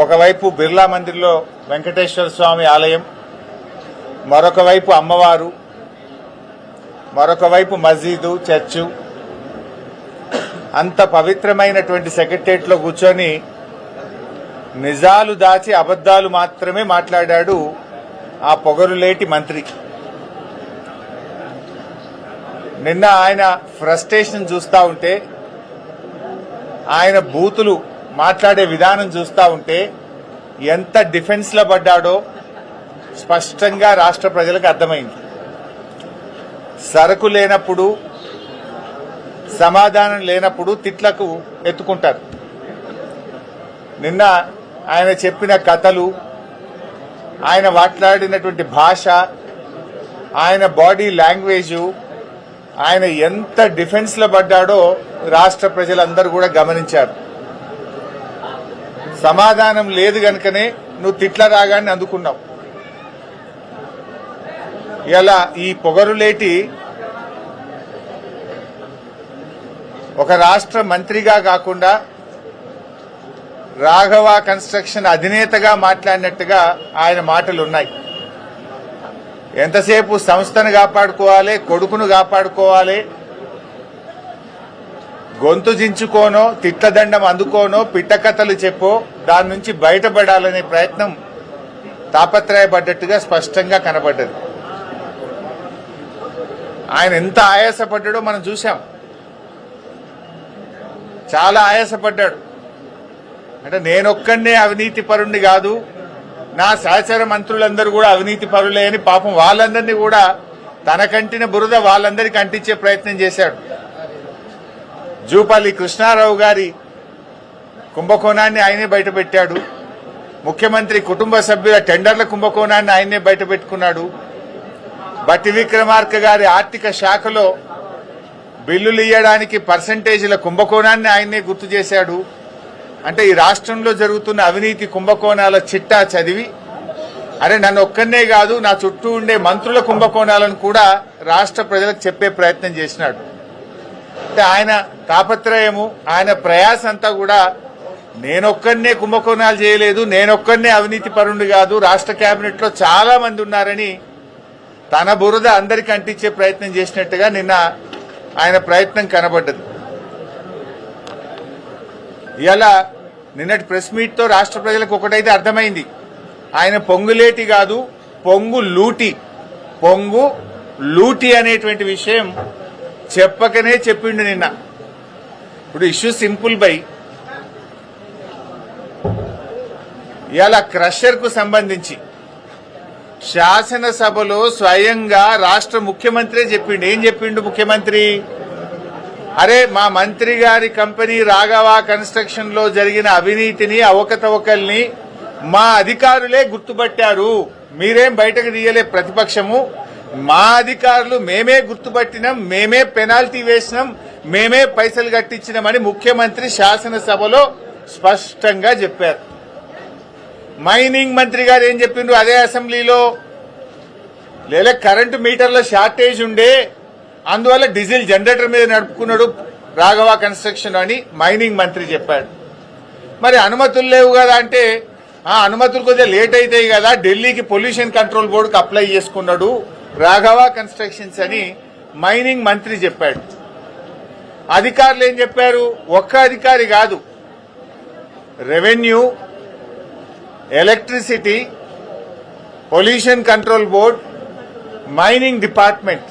ఒకవైపు బిర్లా మందిర్లో వెంకటేశ్వర స్వామి ఆలయం, మరొక వైపు అమ్మవారు, మరొక వైపు మస్జిదు, చర్చు, అంత పవిత్రమైనటువంటి సెక్రటరియట్లో కూర్చొని నిజాలు దాచి అబద్దాలు మాత్రమే మాట్లాడాడు ఆ పొగరులేటి మంత్రి. నిన్న ఆయన ఫ్రస్ట్రేషన్ చూస్తూ ఉంటే, ఆయన బూతులు మాట్లాడే విధానం చూస్తూ ఉంటే ఎంత డిఫెన్స్లో పడ్డాడో స్పష్టంగా రాష్ట్ర ప్రజలకు అర్థమైంది. సరకు లేనప్పుడు, సమాధానం లేనప్పుడు తిట్లకు ఎత్తుకుంటారు. నిన్న ఆయన చెప్పిన కథలు, ఆయన మాట్లాడినటువంటి భాష, ఆయన బాడీ లాంగ్వేజు, ఆయన ఎంత డిఫెన్స్లో పడ్డాడో రాష్ట్ర ప్రజలందరూ కూడా గమనించారు. సమాధానం లేదు గనుకనే నువ్వు తిట్ల రాగాన్ని అందుకున్నావు. ఇలా ఈ పొగరులేటి ఒక రాష్ట్ర మంత్రిగా కాకుండా రాఘవ కన్స్ట్రక్షన్ అధినేతగా మాట్లాడినట్టుగా ఆయన మాటలున్నాయి. ఎంతసేపు సంస్థను కాపాడుకోవాలి, కొడుకును కాపాడుకోవాలి, గొంతు జించుకోనో, తిట్లదండం అందుకోనో, పిట్టకథలు చెప్పో దాని నుంచి బయటపడాలనే ప్రయత్నం తాపత్రయపడ్డట్టుగా స్పష్టంగా కనబడ్డది. ఆయన ఎంత ఆయాసపడ్డాడో మనం చూశాం. చాలా ఆయాసపడ్డాడు. అంటే నేనొక్కనే అవినీతి పరుణ్ణి కాదు, నా సహచర మంత్రులందరూ కూడా అవినీతి పరులే అని పాపం వాళ్ళందరినీ కూడా తన కంటిన బురద వాళ్ళందరికీ అంటించే ప్రయత్నం చేశాడు. జూపల్లి కృష్ణారావు గారి కుంభకోణాన్ని ఆయనే బయటపెట్టాడు. ముఖ్యమంత్రి కుటుంబ సభ్యుల టెండర్ల కుంభకోణాన్ని ఆయనే బయటపెట్టుకున్నాడు. బట్టి విక్రమార్క గారి ఆర్థిక శాఖలో బిల్లులు ఇయ్యడానికి పర్సంటేజీల కుంభకోణాన్ని ఆయనే గుర్తు చేశాడు. అంటే ఈ రాష్ట్రంలో జరుగుతున్న అవినీతి కుంభకోణాల చిట్టా చదివి, అరే నన్ను ఒక్కనే కాదు నా చుట్టూ ఉండే మంత్రుల కుంభకోణాలను కూడా రాష్ట్ర ప్రజలకు చెప్పే ప్రయత్నం చేసినాడు. అంటే ఆయన తాపత్రయము, ఆయన ప్రయాస అంతా కూడా నేనొక్కనే కుంభకోణాలు చేయలేదు, నేనొక్కనే అవినీతి పరుణ్ణి కాదు, రాష్ట్ర కేబినెట్ లో చాలా మంది ఉన్నారని తన బురద అందరికీ అంటించే ప్రయత్నం చేసినట్టుగా నిన్న ఆయన ప్రయత్నం కనబడ్డది. ఇలా నిన్నటి ప్రెస్ మీట్ తో రాష్ట్ర ప్రజలకు ఒకటైతే అర్థమైంది, ఆయన పొంగులేటి కాదు పొంగు లూటి, పొంగు లూటి అనేటువంటి విషయం చెప్పకనే చెప్పిండు నిన్న. ఇప్పుడు ఇష్యూ సింపుల్ బై, ఇలా క్రషర్ కు సంబంధించి శాసనసభలో స్వయంగా రాష్ట్ర ముఖ్యమంత్రి చెప్పిండు. ఏం చెప్పిండు ముఖ్యమంత్రి? అరే మా మంత్రి గారి కంపెనీ రాఘవ కన్స్ట్రక్షన్ లో జరిగిన అవినీతిని, అవకతవకల్ని మా అధికారులే గుర్తుపట్టారు, మీరేం బయటకు తీయలే ప్రతిపక్షము, మా అధికారులు మేమే గుర్తుపట్టినాం, మేమే పెనాల్టీ వేసినాం, మేమే పైసలు కట్టించినామని ముఖ్యమంత్రి శాసనసభలో స్పష్టంగా చెప్పారు. మైనింగ్ మంత్రి గారు ఏం చెప్పిండ్రు అదే అసెంబ్లీలో? లేదా కరెంటు మీటర్ల షార్టేజ్ ఉండే, అందువల్ల డీజిల్ జనరేటర్ మీద నడుపుకున్నాడు రాఘవ కన్స్ట్రక్షన్ అని మైనింగ్ మంత్రి చెప్పాడు. మరి అనుమతులు లేవు కదా అంటే, ఆ అనుమతులు కొద్దిగా లేట్ అవుతాయి కదా, ఢిల్లీకి పొల్యూషన్ కంట్రోల్ బోర్డుకు అప్లై చేసుకున్నాడు రాఘవ కన్స్ట్రక్షన్స్ అని మైనింగ్ మంత్రి చెప్పాడు. అధికారులు ఏం చెప్పారు? ఒక్క అధికారి కాదు, revenue, electricity, pollution control board, mining department,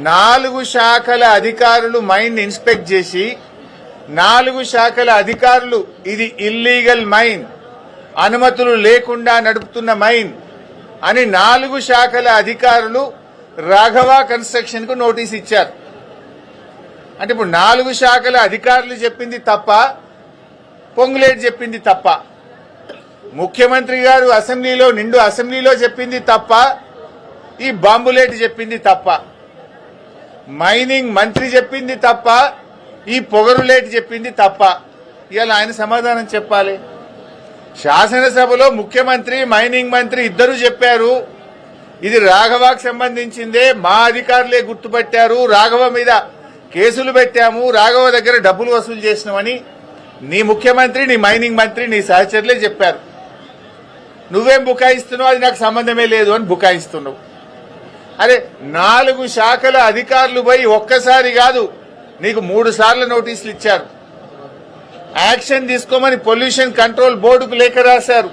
4 శాఖల అధికారులు మైన్ ఇన్స్పెక్ట్ చేసి, 4 శాఖల అధికారులు ఇది ఇల్లీగల్ మైన్, అనుమతులు లేకుండా నడుపుతున్న మైన్ అని 4 శాఖల అధికారులు రాఘవ కన్స్ట్రక్షన్ కు నోటీస్ ఇచ్చారు. అంటే ఇప్పుడు 4 శాఖల అధికారులు చెప్పింది తప్ప, పొంగులేటి చెప్పింది తప్ప, ముఖ్యమంత్రి గారు అసెంబ్లీలో నిండు అసెంబ్లీలో చెప్పింది తప్ప, ఈ బాంబులేటి చెప్పింది తప్ప, మైనింగ్ మంత్రి చెప్పింది తప్ప, ఈ పొగరులేటి చెప్పింది తప్ప. ఇవాళ ఆయన సమాధానం చెప్పాలి. శాసనసభలో ముఖ్యమంత్రి, మైనింగ్ మంత్రి ఇద్దరు చెప్పారు ఇది రాఘవకు సంబంధించిందే, మా అధికారులే గుర్తుపట్టారు, రాఘవ మీద కేసులు పెట్టాము, రాఘవ దగ్గర డబ్బులు వసూలు చేసినామని నీ ముఖ్యమంత్రి, నీ మైనింగ్ మంత్రి, నీ సహచరులే చెప్పారు. నువ్వేం బుకాయిస్తున్నావు అది నాకు సంబంధమే లేదు అని బుకాయిస్తున్నావు. అరే 4 శాఖల అధికారులు పోయి ఒక్కసారి కాదు నీకు 3 సార్లు నోటీసులు ఇచ్చారు. యాక్షన్ తీసుకోమని పొల్యూషన్ కంట్రోల్ బోర్డుకు లేఖ రాశారు.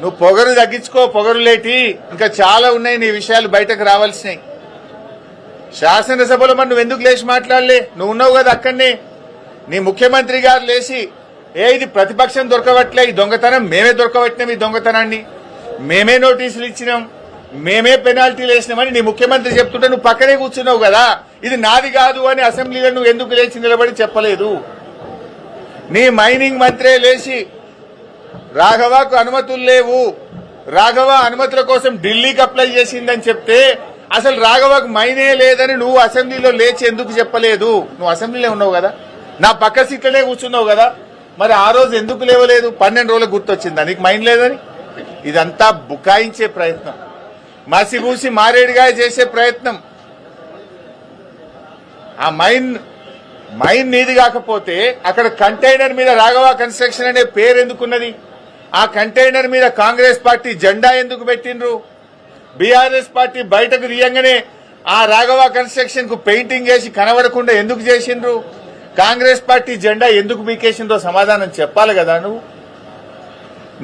నువ్వు పొగరు తగ్గించుకో, పొగరు లేటి ఇంకా చాలా ఉన్నాయి నీ విషయాలు బయటకు రావాల్సినాయి. శాసనసభలో మరి నువ్వు ఎందుకు లేచి మాట్లాడలే? నువ్వు ఉన్నావు కదా అక్కడనే. నీ ముఖ్యమంత్రి గారు లేచి ఇది ప్రతిపక్షం దొరకవట్లే, ఈ దొంగతనం మేమే దొరకబట్టినాం, ఈ దొంగతనాన్ని మేమే నోటీసులు ఇచ్చినాం, మేమే పెనాల్టీలు వేసినామని నీ ముఖ్యమంత్రి చెప్తుంటే నువ్వు పక్కనే కూర్చున్నావు కదా. ఇది నాది కాదు అని అసెంబ్లీలో నువ్వు ఎందుకు లేచి నిలబడి చెప్పలేదు? నీ మైనింగ్ మంత్రే లేచి రాఘవకు అనుమతులు లేవు, రాఘవ అనుమతుల కోసం ఢిల్లీకి అప్లై చేసిందని చెప్తే అసలు రాఘవకు మైనే లేదని నువ్వు అసెంబ్లీలో లేచి ఎందుకు చెప్పలేదు? నువ్వు అసెంబ్లీలో ఉన్నావు కదా, నా పక్క సీట్లనే కూర్చున్నావు కదా, మరి ఆ రోజు ఎందుకు లేవలేదు? 12 రోజులకు గుర్తొచ్చిందా నీకు మైన్ లేదని? ఇదంతా బుకాయించే ప్రయత్నం, మసిగూసి మారేడుగా చేసే ప్రయత్నం. ఆ మైన్ నీది కాకపోతే అక్కడ కంటైనర్ మీద రాఘవ కన్స్ట్రక్షన్ అనే పేరు ఎందుకున్నది? ఆ కంటైనర్ మీద కాంగ్రెస్ పార్టీ జెండా ఎందుకు పెట్టిండ్రు? బీఆర్ఎస్ పార్టీ బయటకు తీయంగానే ఆ రాఘవ కన్స్ట్రక్షన్ కు పెయింటింగ్ వేసి కనబడకుండా ఎందుకు చేసిండ్రు? కాంగ్రెస్ పార్టీ జెండా ఎందుకు బీకేసిందో సమాధానం చెప్పాలి కదా. నువ్వు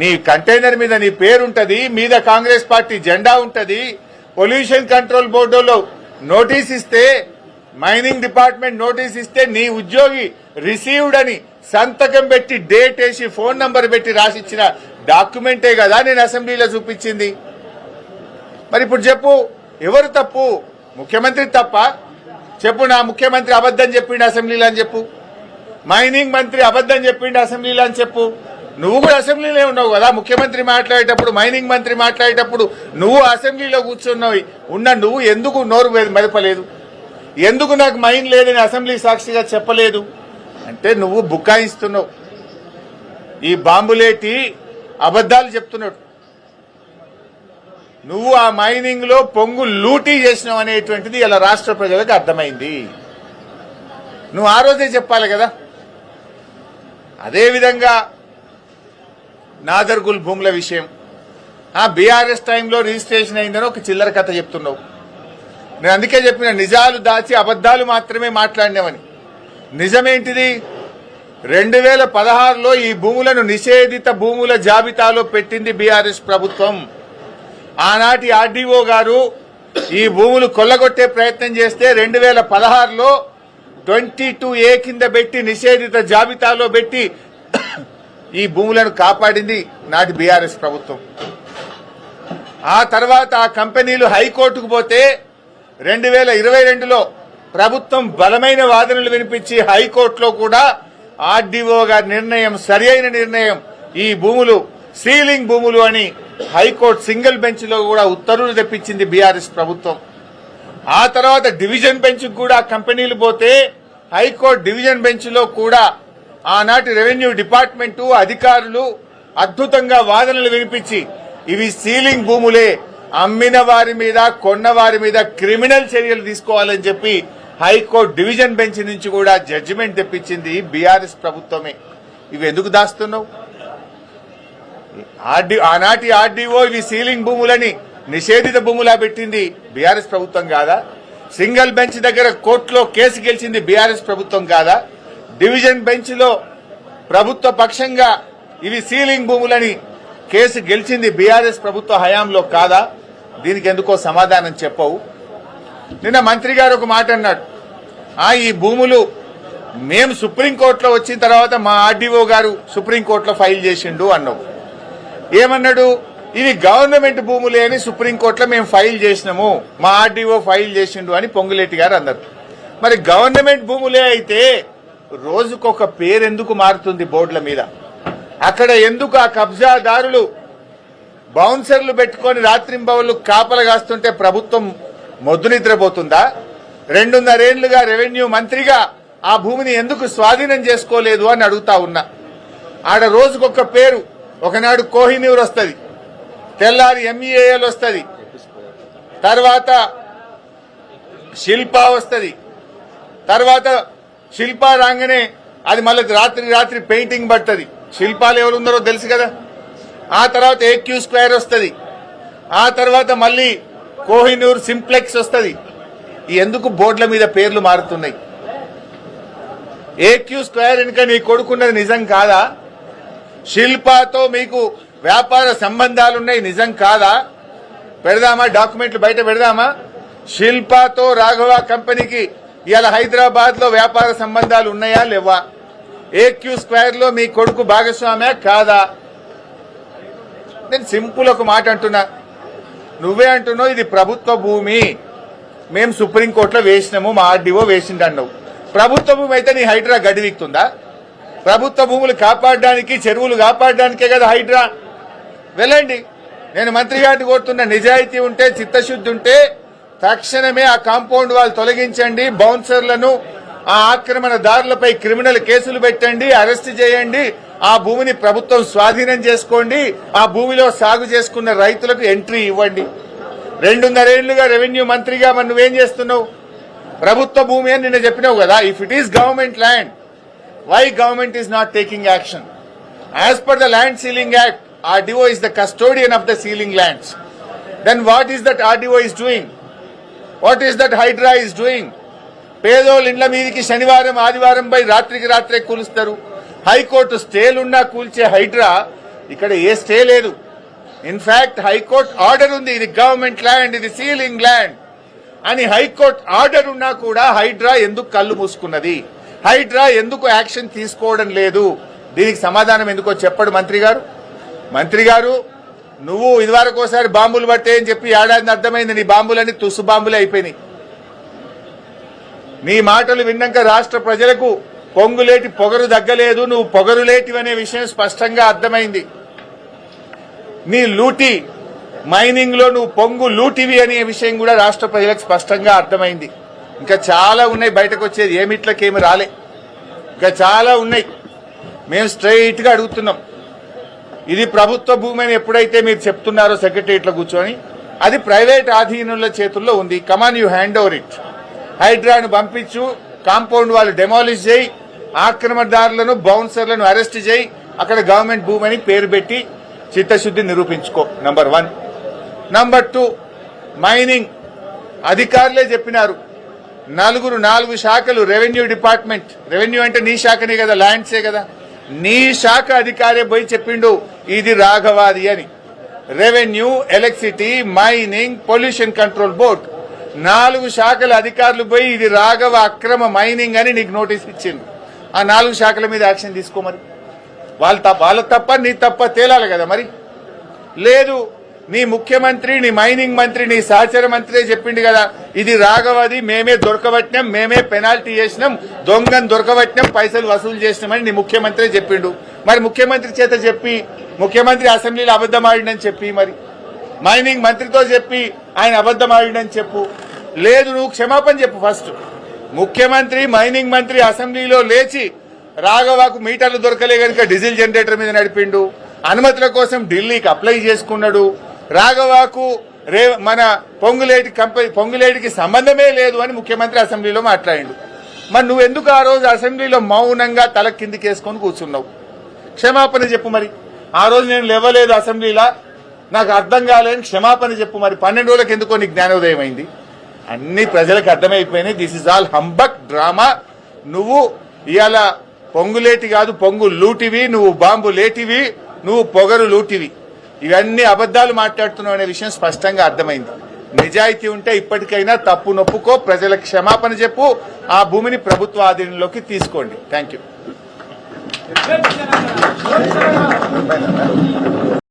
నీ కంటైనర్ మీద నీ పేరుంటది, మీద కాంగ్రెస్ పార్టీ జెండా ఉంటది. పొల్యూషన్ కంట్రోల్ బోర్డులో నోటీస్ ఇస్తే, మైనింగ్ డిపార్ట్మెంట్ నోటీస్ ఇస్తే నీ ఉద్యోగి రిసీవ్డ్ అని సంతకం పెట్టి డేట్ వేసి ఫోన్ నంబర్ పెట్టి రాసిచ్చిన డాక్యుమెంటే కదా నేను అసెంబ్లీలో చూపించింది. మరి ఇప్పుడు చెప్పు, ఎవరు తప్పు? ముఖ్యమంత్రి తప్ప? చెప్పు, నా ముఖ్యమంత్రి అబద్దం చెప్పిండు అసెంబ్లీలో అని చెప్పు, మైనింగ్ మంత్రి అబద్దం చెప్పిండు అసెంబ్లీలో అని చెప్పు. నువ్వు కూడా అసెంబ్లీలో ఉన్నావు కదా, ముఖ్యమంత్రి మాట్లాడేటప్పుడు, మైనింగ్ మంత్రి మాట్లాడేటప్పుడు నువ్వు అసెంబ్లీలో కూర్చున్నావు. నువ్వు ఎందుకు నోరు మెదపలేదు? ఎందుకు నాకు మైన్ లేదని అసెంబ్లీ సాక్షిగా చెప్పలేదు? అంటే నువ్వు బుకాయిస్తున్నావు, ఈ బాంబులేటి అబద్దాలు చెప్తున్నాడు. నువ్వు ఆ మైనింగ్ లో పొంగు లూటీ చేసినావు అనేటువంటిది ఇలా రాష్ట్ర ప్రజలకు అర్థమైంది. నువ్వు ఆ రోజే చెప్పాలి కదా. అదేవిధంగా నాదర్గుల్ భూముల విషయం, బీఆర్ఎస్ టైంలో రిజిస్ట్రేషన్ అయిందని ఒక చిల్లర కథ చెప్తున్నావు. నేను అందుకే చెప్పిన, నిజాలు దాచి అబద్దాలు మాత్రమే మాట్లాడినామని. నిజమేంటిది? 2016లో ఈ భూములను నిషేధిత భూముల జాబితాలో పెట్టింది బీఆర్ఎస్ ప్రభుత్వం. ఆనాటి ఆర్డీఓ గారు ఈ భూములు కొల్లగొట్టే ప్రయత్నం చేస్తే 2016లో 22A కింద పెట్టి నిషేధిత జాబితాలో పెట్టి ఈ భూములను కాపాడింది నాటి బీఆర్ఎస్ ప్రభుత్వం. ఆ తర్వాత ఆ కంపెనీలు హైకోర్టుకు పోతే 2022లో ప్రభుత్వం బలమైన వాదనలు వినిపించి హైకోర్టులో కూడా ఆర్డీఓ గారి నిర్ణయం సరి అయిన నిర్ణయం, ఈ భూములు సీలింగ్ భూములు అని హైకోర్టు సింగిల్ బెంచ్ లో కూడా ఉత్తర్వులు తెప్పించింది బీఆర్ఎస్ ప్రభుత్వం. ఆ తర్వాత డివిజన్ బెంచ్ కూడా కంపెనీలు పోతే హైకోర్టు డివిజన్ బెంచ్ లో కూడా ఆనాటి రెవెన్యూ డిపార్ట్మెంటు అధికారులు అద్భుతంగా వాదనలు వినిపించి ఇవి సీలింగ్ భూములే, అమ్మిన వారి మీద కొన్న వారి మీద క్రిమినల్ చర్యలు తీసుకోవాలని చెప్పి హైకోర్టు డివిజన్ బెంచ్ నుంచి కూడా జడ్జిమెంట్ తెప్పించింది బీఆర్ఎస్ ప్రభుత్వమే. ఇవి ఎందుకు దాస్తున్నావు? ఆనాటి ఆర్డీఓ ఇవి సీలింగ్ భూములని నిషేధిత భూములా పెట్టింది బీఆర్ఎస్ ప్రభుత్వం కాదా? సింగిల్ బెంచ్ దగ్గర కోర్టులో కేసు గెలిచింది బీఆర్ఎస్ ప్రభుత్వం కాదా? డివిజన్ బెంచ్ లో ప్రభుత్వ పక్షంగా ఇవి సీలింగ్ భూములని కేసు గెలిచింది బీఆర్ఎస్ ప్రభుత్వ హయాంలో కాదా? దీనికి ఎందుకో సమాధానం చెప్పవు. నిన్న మంత్రి గారు ఒక మాట అన్నాడు, ఈ భూములు మేము సుప్రీంకోర్టులో వచ్చిన తర్వాత మా ఆర్డీఓ గారు సుప్రీంకోర్టులో ఫైల్ చేసిండు అన్నావు. ఏమన్నాడు? ఇవి గవర్నమెంట్ భూములే అని సుప్రీంకోర్టులో మేము ఫైల్ చేసినాము, మా ఆర్డీఓ ఫైల్ చేసిండు అని పొంగులేటి గారు అన్నారు. మరి గవర్నమెంట్ భూములే అయితే రోజుకొక పేరు ఎందుకు మారుతుంది బోర్డుల మీద? అక్కడ ఎందుకు ఆ కబ్జాదారులు బౌన్సర్లు పెట్టుకుని రాత్రింబవళ్లు కాపలు కాస్తుంటే ప్రభుత్వం మొద్దు నిద్రపోతుందా? 2.5 ఏళ్లుగా రెవెన్యూ మంత్రిగా ఆ భూమిని ఎందుకు స్వాధీనం చేసుకోలేదు అని అడుగుతా ఉన్నా. ఆడ రోజుకొక పేరు, ఒకనాడు కోహినూర్ వస్తుంది, తెల్లారి ఎంఈఏఎల్ వస్తుంది, తర్వాత శిల్పా వస్తుంది, తర్వాత శిల్పా రాగానే అది మళ్ళీ రాత్రి పెయింటింగ్ పడుతుంది. శిల్పాలు ఎవరు ఉన్నారో తెలుసు కదా. ఆ తర్వాత ఏక్యూ స్క్వేర్ వస్తుంది, ఆ తర్వాత మళ్ళీ కోహినూర్ సింప్లెక్స్ వస్తుంది. ఎందుకు బోర్డుల మీద పేర్లు మారుతున్నాయి? ఏక్యూ స్క్వేర్ ఇంకా నీ కొడుకున్నది నిజం కాదా? శిల్పాతో మీకు వ్యాపార సంబంధాలున్నాయి నిజం కాదా? పెడదామా, డాక్యుమెంట్లు బయట పెడదామా? శిల్పాతో రాఘవ కంపెనీకి ఇవాళ హైదరాబాద్ లో వ్యాపార సంబంధాలు ఉన్నాయా లేవా? ఏక్యూ స్క్వేర్ లో మీ కొడుకు భాగస్వామ్యా కాదా? నేను సింపుల్ ఒక మాట అంటున్నా, నువ్వే అంటున్నావు ఇది ప్రభుత్వ భూమి, మేము సుప్రీంకోర్టులో వేసినాము, మా ఆర్డీఓ వేసిండన్నావు. ప్రభుత్వ భూమి అయితే నీ హైడ్రా గడివిక్తుందా? ప్రభుత్వ భూములు కాపాడడానికి, చెరువులు కాపాడడానికే కదా హైడ్రా. వెళ్ళండి, నేను మంత్రి గారిని కోరుతున్న, నిజాయితీ ఉంటే, చిత్తశుద్ధి ఉంటే తక్షణమే ఆ కాంపౌండ్ వాళ్ళు తొలగించండి, బౌన్సర్లను, ఆ ఆక్రమణదారులపై క్రిమినల్ కేసులు పెట్టండి, అరెస్ట్ చేయండి, ఆ భూమిని ప్రభుత్వం స్వాధీనం చేసుకోండి, ఆ భూమిలో సాగు చేసుకున్న రైతులకు ఎంట్రీ ఇవ్వండి. 2.5 ఏళ్లుగా రెవెన్యూ మంత్రిగా మరి నువ్వేం చేస్తున్నావు? ప్రభుత్వ భూమి అని నిన్న చెప్పినావు కదా. If it is government land, why government is not taking action? As per the Land Sealing Act, RDO is the custodian of the sealing lands. Then what is that RDO is doing? What is that Hydra is doing? పేదోళ్ళ ఇండ్ల మీదకి శనివారం ఆదివారం పై రాత్రికి రాత్రే కూలుస్తారు. High court స్టేలున్నా కూల్చే Hydraa ఇక్కడ a stay లేదు. In fact high court order ఉంది, ఇది గవర్నమెంట్ ల్యాండ్, ఇది సీలింగ్ ల్యాండ్ అని హైకోర్టు ఆర్డర్ ఉన్నా కూడా హైడ్రా ఎందుకు కళ్ళు మూసుకున్నది? హైడ్రా ఎందుకు యాక్షన్ తీసుకోవడం లేదు? దీనికి సమాధానం ఎందుకో చెప్పడు మంత్రి గారు. మంత్రి గారు, నువ్వు ఇదివరకు ఒకసారి బాంబులు పట్టే అని చెప్పి ఏడాది అర్థమైంది, నీ బాంబులన్నీ తుస్సు బాంబులే అయిపోయినాయి. నీ మాటలు విన్నాక రాష్ట్ర ప్రజలకు పొంగులేటి పొగరు దగ్గలేదు, నువ్వు పొగరులేటివనే విషయం స్పష్టంగా అర్థమైంది. నీ లూటి మైనింగ్ లో నువ్వు పొంగు లూటివి అనే విషయం కూడా రాష్ట్ర ప్రజలకు స్పష్టంగా అర్థమైంది. ఇంకా చాలా ఉన్నాయి బయటకు వచ్చేది, ఏమిట్లకేమి రాలే, ఇంకా చాలా ఉన్నాయి. మేము స్ట్రైట్ గా అడుగుతున్నాం, ఇది ప్రభుత్వ భూమి అని ఎప్పుడైతే మీరు చెప్తున్నారో సెక్రటరియట్లో కూర్చొని, అది ప్రైవేట్ ఆధీనుల చేతుల్లో ఉంది. కమాన్, యూ హ్యాండ్ ఓవర్ ఇట్. హైడ్రాను పంపించు, కాంపౌండ్ వాళ్ళు డెమాలిష్ చేయి, ఆక్రమణదారులను, బౌన్సర్లను అరెస్ట్ చేయి, అక్కడ గవర్నమెంట్ భూమి అని పేరు పెట్టి చిత్తశుద్ధి నిరూపించుకో. నంబర్ 1. నంబర్ 2, మైనింగ్ అధికారులే చెప్పినారు, 4 శాఖలు, రెవెన్యూ డిపార్ట్మెంట్, రెవెన్యూ అంటే నీ శాఖనే కదా, ల్యాండ్సే కదా, నీ శాఖ అధికారే పోయి చెప్పిండు ఇది రాఘవాది అని. Revenue, electricity, mining, pollution control board, 4 శాఖల అధికారులు పోయి ఇది రాఘవ అక్రమ మైనింగ్ అని నీకు నోటీస్ ఇచ్చింది. ఆ 4 శాఖల మీద యాక్షన్ తీసుకో. మరి వాళ్ళ తప్ప నీ తప్ప తేలాలి కదా. మరి లేదు, నీ ముఖ్యమంత్రి, నీ మైనింగ్ మంత్రి, నీ సహచర మంత్రి చెప్పిండు కదా ఇది రాఘవది, మేమే దొరకబట్టినాం, మేమే పెనాల్టీ చేసినాం, దొంగను దొరకబట్టినాం, పైసలు వసూలు చేసినామని నీ ముఖ్యమంత్రి చెప్పిండు. మరి ముఖ్యమంత్రి చేత చెప్పి, ముఖ్యమంత్రి అసెంబ్లీలో అబద్దం ఆడిండని చెప్పి, మరి మైనింగ్ మంత్రితో చెప్పి ఆయన అబద్దం ఆడిండని చెప్పు. లేదు, నువ్వు క్షమాపణ చెప్పు ఫస్ట్. ముఖ్యమంత్రి, మైనింగ్ మంత్రి అసెంబ్లీలో లేచి రాఘవకు మీటర్లు దొరకలే కనుక డీజిల్ జనరేటర్ మీద నడిపిండు, అనుమతుల కోసం ఢిల్లీకి అప్లై చేసుకున్నాడు, రాఘవకు మన పొంగులేటికి సంబంధమే లేదు అని ముఖ్యమంత్రి అసెంబ్లీలో మాట్లాడిండు. మరి నువ్వెందుకు ఆ రోజు అసెంబ్లీలో మౌనంగా తల కిందికేసుకొని కూర్చున్నావు? క్షమాపణ చెప్పు. మరి ఆ రోజు నేను లేవలేదు అసెంబ్లీలో, నాకు అర్థం కాలేని క్షమాపణ చెప్పు. మరి 12 రోజులకు ఎందుకో నీకు జ్ఞానోదయం అయింది? అన్ని ప్రజలకు అర్థమైపోయినాయి, this is all humbug drama. నువ్వు ఇవాళ పొంగులేటి కాదు, పొంగు లూటివి, నువ్వు బాంబు లేటివి, నువ్వు పొగరు లూటివి, ఇవన్నీ అబద్దాలు మాట్లాడుతున్నావు అనే విషయం స్పష్టంగా అర్థమైంది. నిజాయితీ ఉంటే ఇప్పటికైనా తప్పు నొప్పుకో, ప్రజలకు క్షమాపణ చెప్పు, ఆ భూమిని ప్రభుత్వ ఆధీనంలోకి తీసుకోండి. Thank you.